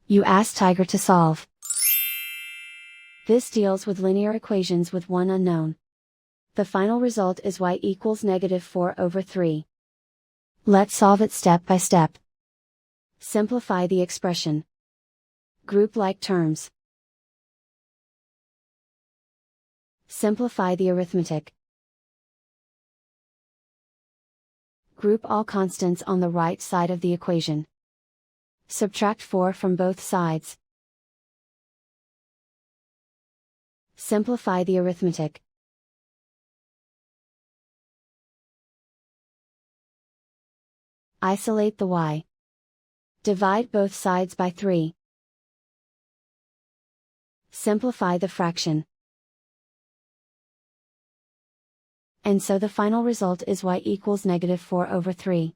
You ask Tiger to solve. This deals with linear equations with one unknown. The final result is y equals -4/3. Let's solve it step by step. Simplify the expression. Group like terms. Simplify the arithmetic. Group all constants on the right side of the equation. Subtract 4 from both sides. Simplify the arithmetic. Isolate the y. Divide both sides by 3. Simplify the fraction. And so the final result is y equals -4/3.